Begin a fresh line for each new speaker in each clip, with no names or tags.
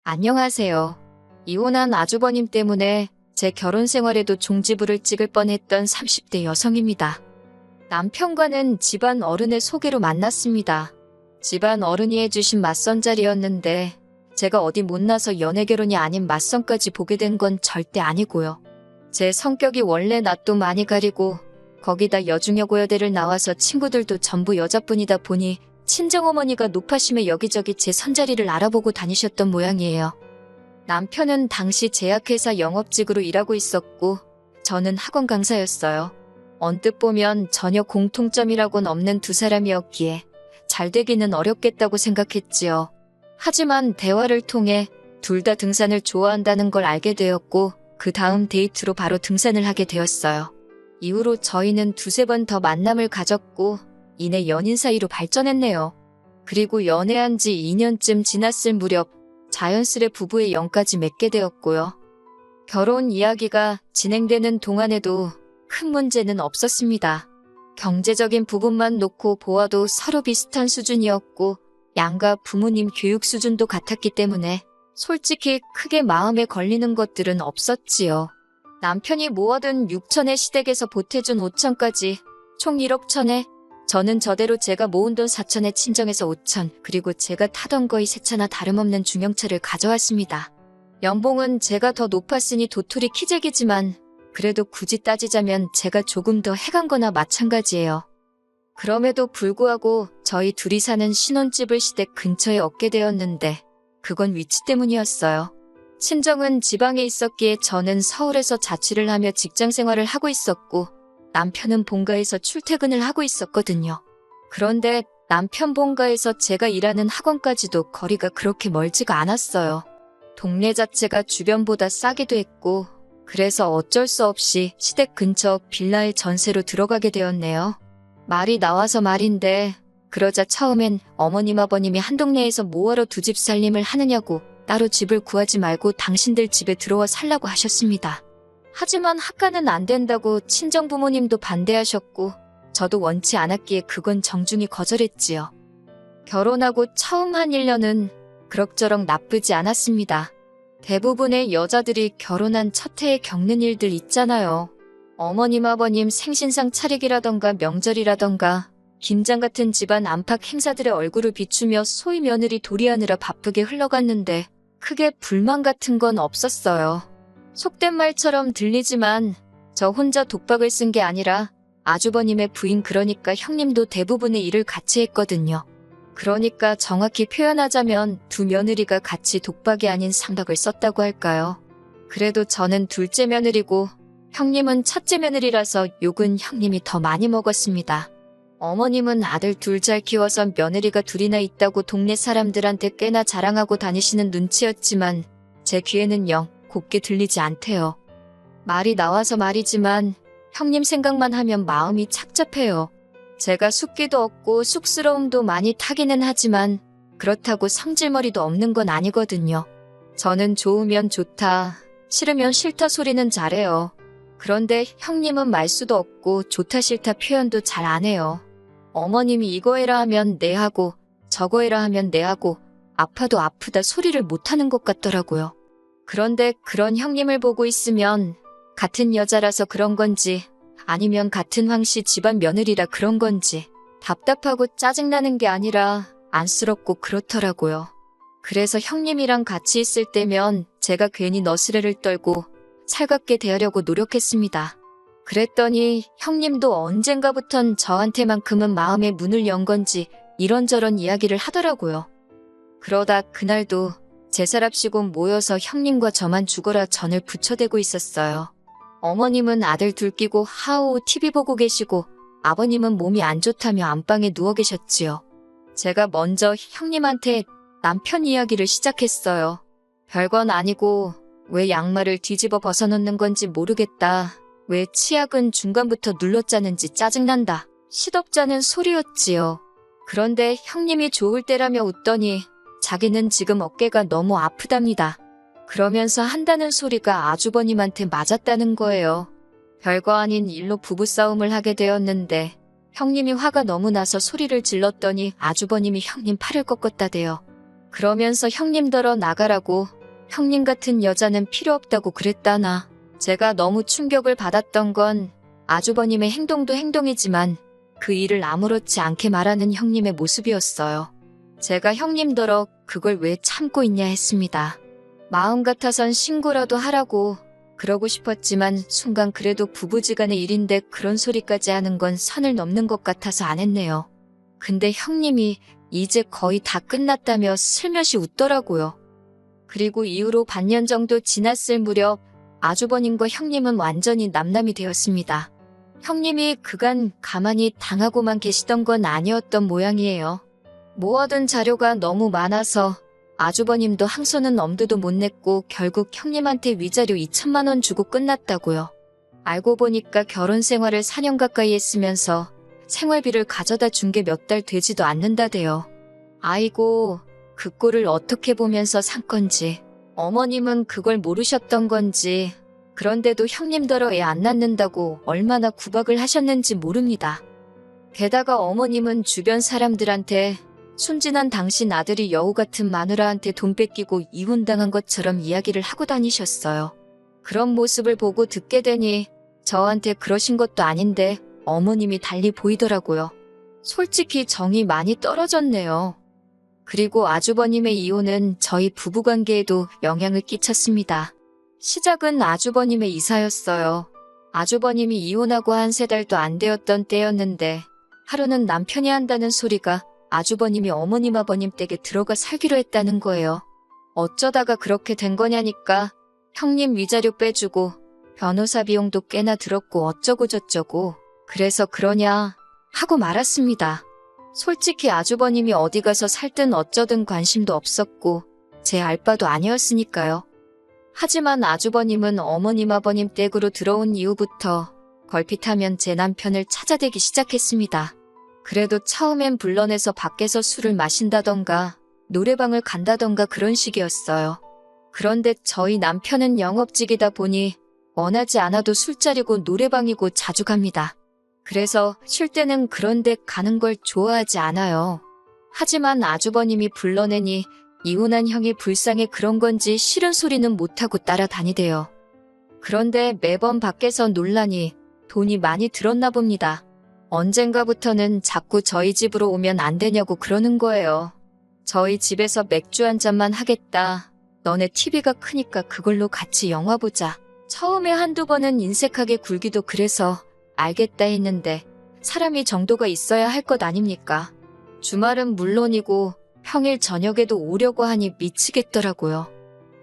안녕하세요. 이혼한 아주버님 때문에 제 결혼 생활에도 종지부를 찍을 뻔했던 30대 여성입니다. 남편과는 집안 어른의 소개로 만났습니다. 집안 어른이 해주신 맞선 자리였는데 제가 어디 못나서 연애 결혼이 아닌 맞선까지 보게 된 건 절대 아니고요. 제 성격이 원래 낯도 많이 가리고 거기다 여중여고여대를 나와서 친구들도 전부 여자뿐이다 보니 친정어머니가 노파심에 여기저기 제 선자리를 알아보고 다니셨던 모양이에요. 남편은 당시 제약회사 영업직으로 일하고 있었고 저는 학원 강사였어요. 언뜻 보면 전혀 공통점이라고는 없는 두 사람이었기에 잘 되기는 어렵겠다고 생각했지요. 하지만 대화를 통해 둘 다 등산을 좋아한다는 걸 알게 되었고 그 다음 데이트로 바로 등산을 하게 되었어요. 이후로 저희는 두세 번 더 만남을 가졌고 이내 연인 사이로 발전했네요. 그리고 연애한 지 2년쯤 지났을 무렵 자연스레 부부의 영까지 맺게 되었고요. 결혼 이야기가 진행되는 동안에도 큰 문제는 없었습니다. 경제적인 부분만 놓고 보아도 서로 비슷한 수준이었고 양가 부모님 교육 수준도 같았기 때문에 솔직히 크게 마음에 걸리는 것들은 없었지요. 남편이 모아둔 6천의 시댁에서 보태준 5천까지 총 1억 천에 저는 저대로 제가 모은 돈 4천에 친정에서 5천 그리고 제가 타던 거의 새 차나 다름없는 중형차를 가져왔습니다. 연봉은 제가 더 높았으니 도토리 키재기지만 그래도 굳이 따지자면 제가 조금 더 해간 거나 마찬가지예요. 그럼에도 불구하고 저희 둘이 사는 신혼집을 시댁 근처에 얻게 되었는데 그건 위치 때문이었어요. 친정은 지방에 있었기에 저는 서울에서 자취를 하며 직장 생활을 하고 있었고 남편은 본가에서 출퇴근을 하고 있었거든요. 그런데 남편 본가에서 제가 일하는 학원까지도 거리가 그렇게 멀지가 않았어요. 동네 자체가 주변보다 싸기도 했고 그래서 어쩔 수 없이 시댁 근처 빌라에 전세로 들어가게 되었네요. 말이 나와서 말인데 그러자 처음엔 어머님 아버님이 한 동네에서 뭐하러 두 집 살림을 하느냐고 따로 집을 구하지 말고 당신들 집에 들어와 살라고 하셨습니다. 하지만 학가는 안 된다고 친정 부모님도 반대하셨고 저도 원치 않았기에 그건 정중히 거절했지요. 결혼하고 처음 한 1년은 그럭저럭 나쁘지 않았습니다. 대부분의 여자들이 결혼한 첫 해에 겪는 일들 있잖아요. 어머님 아버님 생신상 차리기라던가 명절이라던가 김장 같은 집안 안팎 행사들의 얼굴을 비추며 소위 며느리 도리하느라 바쁘게 흘러갔는데 크게 불만 같은 건 없었어요. 속된 말처럼 들리지만 저 혼자 독박을 쓴 게 아니라 아주버님의 부인 그러니까 형님도 대부분의 일을 같이 했거든요. 그러니까 정확히 표현하자면 두 며느리가 같이 독박이 아닌 상박을 썼다고 할까요? 그래도 저는 둘째 며느리고 형님은 첫째 며느리라서 욕은 형님이 더 많이 먹었습니다. 어머님은 아들 둘 잘 키워서 며느리가 둘이나 있다고 동네 사람들한테 꽤나 자랑하고 다니시는 눈치였지만 제 귀에는 영 곱게 들리지 않대요. 말이 나와서 말이지만 형님 생각만 하면 마음이 착잡해요. 제가 숫기도 없고 쑥스러움도 많이 타기는 하지만 그렇다고 성질머리도 없는 건 아니거든요. 저는 좋으면 좋다, 싫으면 싫다 소리는 잘해요. 그런데 형님은 말수도 없고 좋다 싫다 표현도 잘 안 해요. 어머님이 이거 해라 하면 네 하고 저거 해라 하면 네 하고 아파도 아프다 소리를 못하는 것 같더라고요. 그런데 그런 형님을 보고 있으면 같은 여자라서 그런 건지 아니면 같은 황씨 집안 며느리라 그런 건지 답답하고 짜증나는 게 아니라 안쓰럽고 그렇더라고요. 그래서 형님이랑 같이 있을 때면 제가 괜히 너스레를 떨고 살갑게 대하려고 노력했습니다. 그랬더니 형님도 언젠가부턴 저한테만큼은 마음의 문을 연 건지 이런저런 이야기를 하더라고요. 그러다 그날도 제사랍시고 모여서 형님과 저만 죽어라 전을 부쳐대고 있었어요. 어머님은 아들 둘 끼고 하오 TV 보고 계시고 아버님은 몸이 안 좋다며 안방에 누워 계셨지요. 제가 먼저 형님한테 남편 이야기를 시작했어요. 별건 아니고 왜 양말을 뒤집어 벗어놓는 건지 모르겠다. 왜 치약은 중간부터 눌러짜는지 짜증난다. 시덥잖은 소리였지요. 그런데 형님이 좋을 때라며 웃더니 자기는 지금 어깨가 너무 아프답니다. 그러면서 한다는 소리가 아주버님한테 맞았다는 거예요. 별거 아닌 일로 부부싸움을 하게 되었는데 형님이 화가 너무 나서 소리를 질렀더니 아주버님이 형님 팔을 꺾었다대요. 그러면서 형님더러 나가라고, 형님 같은 여자는 필요 없다고 그랬다나. 제가 너무 충격을 받았던 건 아주버님의 행동도 행동이지만 그 일을 아무렇지 않게 말하는 형님의 모습이었어요. 제가 형님더러 그걸 왜 참고 있냐 했습니다. 마음 같아선 신고라도 하라고 그러고 싶었지만 순간 그래도 부부지간의 일인데 그런 소리까지 하는 건 선을 넘는 것 같아서 안 했네요. 근데 형님이 이제 거의 다 끝났다며 슬며시 웃더라고요. 그리고 이후로 반년 정도 지났을 무렵 아주버님과 형님은 완전히 남남이 되었습니다. 형님이 그간 가만히 당하고만 계시던 건 아니었던 모양이에요. 모아둔 자료가 너무 많아서 아주버님도 항소는 엄두도 못 냈고 결국 형님한테 위자료 2천만 원 주고 끝났다고요. 알고 보니까 결혼 생활을 4년 가까이 했으면서 생활비를 가져다 준 게 몇 달 되지도 않는다대요. 아이고, 그 꼴을 어떻게 보면서 산 건지, 어머님은 그걸 모르셨던 건지, 그런데도 형님더러 애 안 낳는다고 얼마나 구박을 하셨는지 모릅니다. 게다가 어머님은 주변 사람들한테 순진한 당신 아들이 여우 같은 마누라한테 돈 뺏기고 이혼당한 것처럼 이야기를 하고 다니셨어요. 그런 모습을 보고 듣게 되니 저한테 그러신 것도 아닌데 어머님이 달리 보이더라고요. 솔직히 정이 많이 떨어졌네요. 그리고 아주버님의 이혼은 저희 부부관계에도 영향을 끼쳤습니다. 시작은 아주버님의 이사였어요. 아주버님이 이혼하고 한 3달도 안 되었던 때였는데 하루는 남편이 한다는 소리가 아주버님이 어머님 아버님 댁에 들어가 살기로 했다는 거예요. 어쩌다가 그렇게 된 거냐니까 형님 위자료 빼주고 변호사 비용도 꽤나 들었고 어쩌고 저쩌고 그래서 그러냐 하고 말았습니다. 솔직히 아주버님이 어디 가서 살든 어쩌든 관심도 없었고 제 알바도 아니었으니까요. 하지만 아주버님은 어머님 아버님 댁으로 들어온 이후부터 걸핏하면 제 남편을 찾아대기 시작했습니다. 그래도 처음엔 불러내서 밖에서 술을 마신다던가 노래방을 간다던가 그런 식이었어요. 그런데 저희 남편은 영업직이다 보니 원하지 않아도 술자리고 노래방이고 자주 갑니다. 그래서 쉴 때는 그런 데 가는 걸 좋아하지 않아요. 하지만 아주버님이 불러내니 이혼한 형이 불쌍해 그런 건지 싫은 소리는 못하고 따라다니대요. 그런데 매번 밖에서 논란이 돈이 많이 들었나 봅니다. 언젠가부터는 자꾸 저희 집으로 오면 안 되냐고 그러는 거예요. 저희 집에서 맥주 한 잔만 하겠다. 너네 TV가 크니까 그걸로 같이 영화 보자. 처음에 한두 번은 인색하게 굴기도 그래서 알겠다 했는데 사람이 정도가 있어야 할 것 아닙니까? 주말은 물론이고 평일 저녁에도 오려고 하니 미치겠더라고요.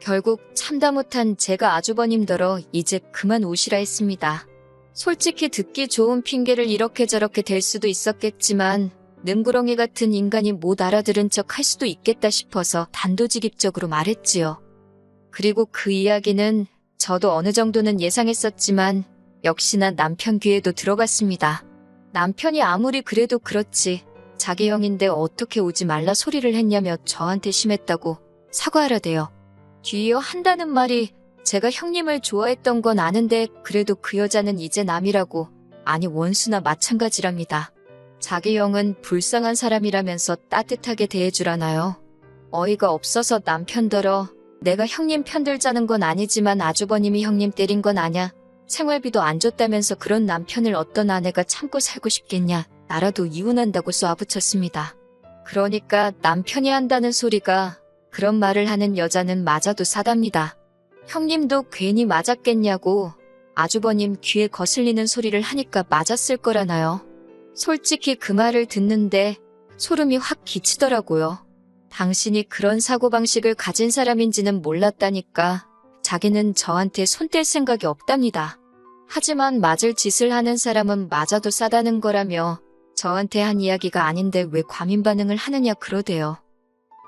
결국 참다 못한 제가 아주버님더러 이제 그만 오시라 했습니다. 솔직히 듣기 좋은 핑계를 이렇게 저렇게 댈 수도 있었겠지만 능구렁이 같은 인간이 못 알아들은 척 할 수도 있겠다 싶어서 단도직입적으로 말했지요. 그리고 그 이야기는 저도 어느 정도는 예상했었지만 역시나 남편 귀에도 들어갔습니다. 남편이 아무리 그래도 그렇지 자기 형인데 어떻게 오지 말라 소리를 했냐며 저한테 심했다고 사과하라대요. 뒤이어 한다는 말이 제가 형님을 좋아했던 건 아는데 그래도 그 여자는 이제 남이라고, 아니 원수나 마찬가지랍니다. 자기 형은 불쌍한 사람이라면서 따뜻하게 대해주라나요? 어이가 없어서 남편더러 내가 형님 편들자는 건 아니지만 아주버님이 형님 때린 건 아냐. 생활비도 안 줬다면서 그런 남편을 어떤 아내가 참고 살고 싶겠냐. 나라도 이혼한다고 쏘아붙였습니다. 그러니까 남편이 한다는 소리가 그런 말을 하는 여자는 맞아도 싸답니다. 형님도 괜히 맞았겠냐고 아주버님 귀에 거슬리는 소리를 하니까 맞았을 거라나요. 솔직히 그 말을 듣는데 소름이 확 끼치더라고요. 당신이 그런 사고방식을 가진 사람인지는 몰랐다니까 자기는 저한테 손 뗄 생각이 없답니다. 하지만 맞을 짓을 하는 사람은 맞아도 싸다는 거라며 저한테 한 이야기가 아닌데 왜 과민 반응을 하느냐 그러대요.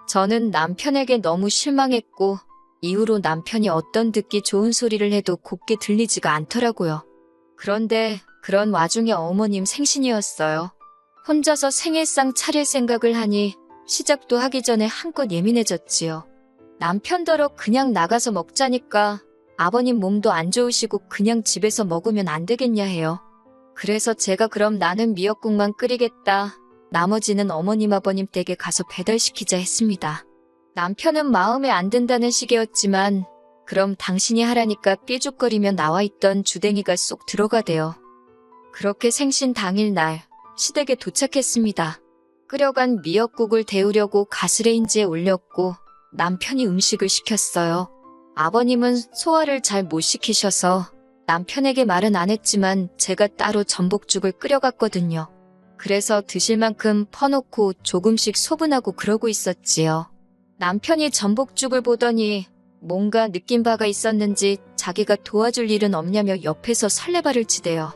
저는 남편에게 너무 실망했고 이후로 남편이 어떤 듣기 좋은 소리를 해도 곱게 들리지가 않더라고요. 그런데 그런 와중에 어머님 생신이었어요. 혼자서 생일상 차릴 생각을 하니 시작도 하기 전에 한껏 예민해졌지요. 남편더러 그냥 나가서 먹자니까 아버님 몸도 안 좋으시고 그냥 집에서 먹으면 안 되겠냐 해요. 그래서 제가 그럼 나는 미역국만 끓이겠다. 나머지는 어머님 아버님 댁에 가서 배달시키자 했습니다. 남편은 마음에 안 든다는 식이었지만 그럼 당신이 하라니까 삐죽거리며 나와있던 주댕이가 쏙 들어가대요. 그렇게 생신 당일날 시댁에 도착했습니다. 끓여간 미역국을 데우려고 가스레인지에 올렸고 남편이 음식을 시켰어요. 아버님은 소화를 잘 못 시키셔서 남편에게 말은 안 했지만 제가 따로 전복죽을 끓여갔거든요. 그래서 드실 만큼 퍼놓고 조금씩 소분하고 그러고 있었지요. 남편이 전복죽을 보더니 뭔가 느낀 바가 있었는지 자기가 도와줄 일은 없냐며 옆에서 설레발을 치대요.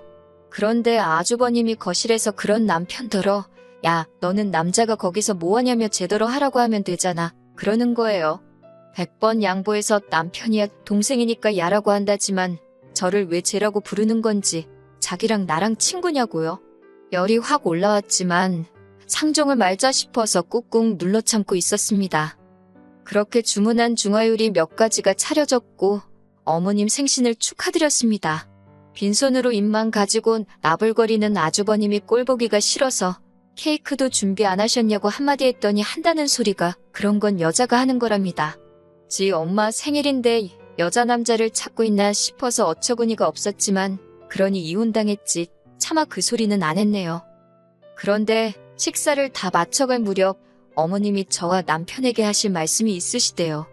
그런데 아주버님이 거실에서 그런 남편더러 야, 너는 남자가 거기서 뭐하냐며 제대로 하라고 하면 되잖아. 그러는 거예요. 100번 양보해서 남편이야 동생이니까 야라고 한다지만 저를 왜 쟤라고 부르는 건지 자기랑 나랑 친구냐고요. 열이 확 올라왔지만 상종을 말자 싶어서 꾹꾹 눌러 참고 있었습니다. 그렇게 주문한 중화요리 몇 가지가 차려졌고 어머님 생신을 축하드렸습니다. 빈손으로 입만 가지고 나불거리는 아주버님이 꼴보기가 싫어서 케이크도 준비 안 하셨냐고 한마디 했더니 한다는 소리가 그런 건 여자가 하는 거랍니다. 지 엄마 생일인데 여자 남자를 찾고 있나 싶어서 어처구니가 없었지만 그러니 이혼당했지 차마 그 소리는 안 했네요. 그런데 식사를 다 마쳐갈 무렵 어머님이 저와 남편에게 하실 말씀이 있으시대요.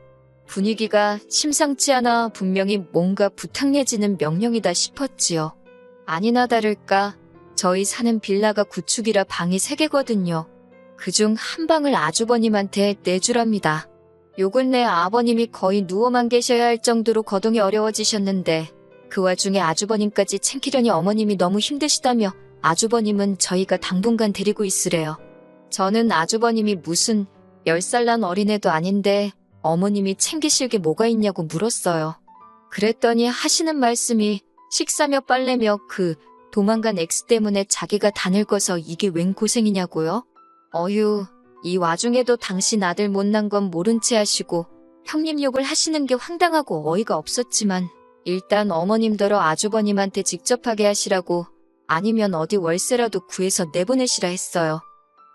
분위기가 심상치 않아 분명히 뭔가 부탁 내지는 명령이다 싶었지요. 아니나 다를까 저희 사는 빌라가 구축이라 방이 3개거든요. 그중 한 방을 아주버님한테 내주랍니다. 욕을 내 아버님이 거의 누워만 계셔야 할 정도로 거동이 어려워지셨는데 그 와중에 아주버님까지 챙기려니 어머님이 너무 힘드시다며 아주버님은 저희가 당분간 데리고 있으래요. 저는 아주버님이 무슨 10살 난 어린애도 아닌데 어머님이 챙기실 게 뭐가 있냐고 물었어요. 그랬더니 하시는 말씀이 식사며 빨래며 그 도망간 X 때문에 자기가 다 늙어서 이게 웬 고생이냐고요? 어휴, 이 와중에도 당신 아들 못난 건 모른 채 하시고 형님 욕을 하시는 게 황당하고 어이가 없었지만 일단 어머님더러 아주버님한테 직접 하게 하시라고 아니면 어디 월세라도 구해서 내보내시라 했어요.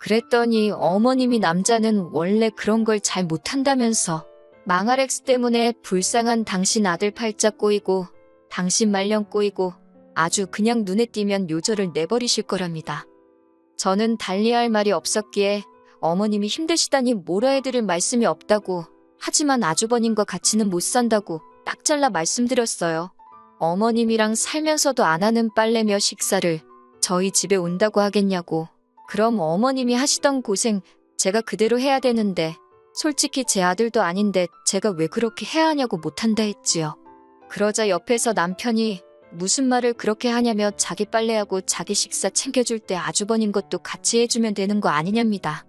그랬더니 어머님이 남자는 원래 그런 걸 잘 못한다면서 망할 X 때문에 불쌍한 당신 아들 팔자 꼬이고 당신 말년 꼬이고 아주 그냥 눈에 띄면 요절을 내버리실 거랍니다. 저는 달리할 말이 없었기에 어머님이 힘드시다니 뭐라 해드릴 말씀이 없다고 하지만 아주버님과 같이는 못 산다고 딱 잘라 말씀드렸어요. 어머님이랑 살면서도 안 하는 빨래며 식사를 저희 집에 온다고 하겠냐고. 그럼 어머님이 하시던 고생 제가 그대로 해야 되는데 솔직히 제 아들도 아닌데 제가 왜 그렇게 해야 하냐고 못한다 했지요. 그러자 옆에서 남편이 무슨 말을 그렇게 하냐며 자기 빨래하고 자기 식사 챙겨줄 때 아주버님 것도 같이 해주면 되는 거 아니냐입니다.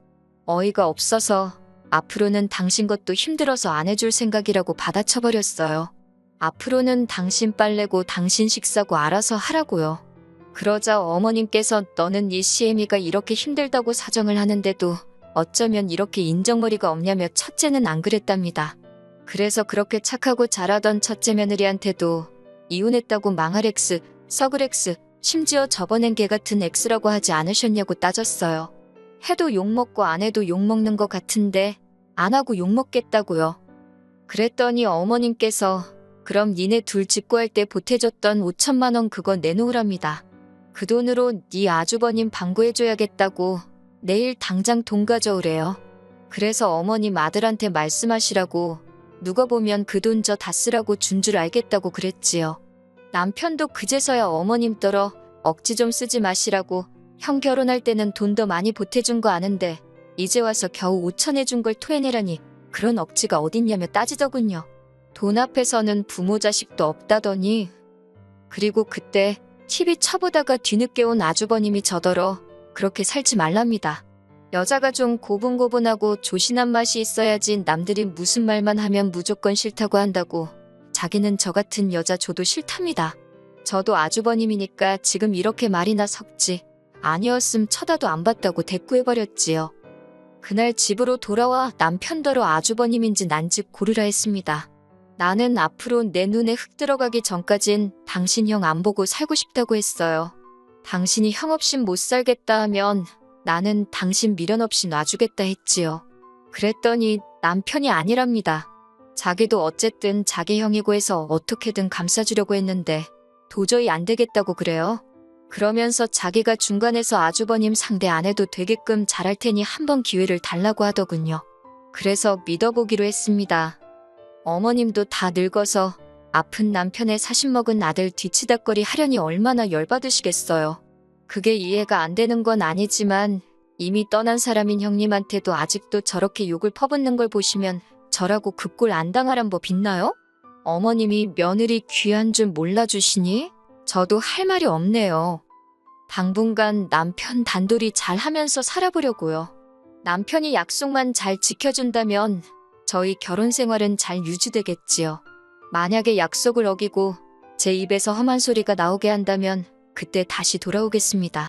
어이가 없어서 앞으로는 당신 것도 힘들어서 안 해줄 생각이라고 받아쳐버렸어요. 앞으로는 당신 빨래고 당신 식사고 알아서 하라고요. 그러자 어머님께서 너는 이 시애미가 이렇게 힘들다고 사정을 하는데도 어쩌면 이렇게 인정머리가 없냐며 첫째는 안 그랬답니다. 그래서 그렇게 착하고 잘하던 첫째 며느리한테도 이혼했다고 망할 X, 썩을 X, 심지어 접어낸 개 같은 X라고 하지 않으셨냐고 따졌어요. 해도 욕먹고 안 해도 욕먹는 것 같은데 안 하고 욕먹겠다고요. 그랬더니 어머님께서 그럼 니네 둘 집 구할 때 보태줬던 5천만 원 그거 내놓으랍니다. 그 돈으로 네 아주버님 방구해줘야겠다고 내일 당장 돈 가져오래요. 그래서 어머님 아들한테 말씀하시라고 누가 보면 그 돈 저 다 쓰라고 준 줄 알겠다고 그랬지요. 남편도 그제서야 어머님더러 억지 좀 쓰지 마시라고 형 결혼할 때는 돈 더 많이 보태준 거 아는데 이제 와서 겨우 5천 해준 걸 토해내라니 그런 억지가 어딨냐며 따지더군요. 돈 앞에서는 부모 자식도 없다더니 그리고 그때 TV 쳐보다가 뒤늦게 온 아주버님이 저더러 그렇게 살지 말랍니다. 여자가 좀 고분고분하고 조신한 맛이 있어야지 남들이 무슨 말만 하면 무조건 싫다고 한다고 자기는 저 같은 여자 줘도 싫답니다. 저도 아주버님이니까 지금 이렇게 말이나 섞지 아니었음 쳐다도 안 봤다고 대꾸해버렸지요. 그날 집으로 돌아와 남편더러 아주버님인지 난지 고르라 했습니다. 나는 앞으로 내 눈에 흙 들어가기 전까진 당신 형 안 보고 살고 싶다고 했어요. 당신이 형 없인 못 살겠다 하면 나는 당신 미련 없이 놔주겠다 했지요. 그랬더니 남편이 아니랍니다. 자기도 어쨌든 자기 형이고 해서 어떻게든 감싸주려고 했는데 도저히 안 되겠다고 그래요. 그러면서 자기가 중간에서 아주버님 상대 안 해도 되게끔 잘할 테니 한번 기회를 달라고 하더군요. 그래서 믿어보기로 했습니다. 어머님도 다 늙어서 아픈 남편의 40먹은 아들 뒤치다꺼리 하려니 얼마나 열받으시겠어요. 그게 이해가 안 되는 건 아니지만 이미 떠난 사람인 형님한테도 아직도 저렇게 욕을 퍼붓는 걸 보시면 저라고 그 꼴 안 당하란 법 있나요? 어머님이 며느리 귀한 줄 몰라주시니 저도 할 말이 없네요. 당분간 남편 단돌이 잘하면서 살아보려고요. 남편이 약속만 잘 지켜준다면 저희 결혼 생활은 잘 유지되겠지요. 만약에 약속을 어기고 제 입에서 험한 소리가 나오게 한다면 그때 다시 돌아오겠습니다.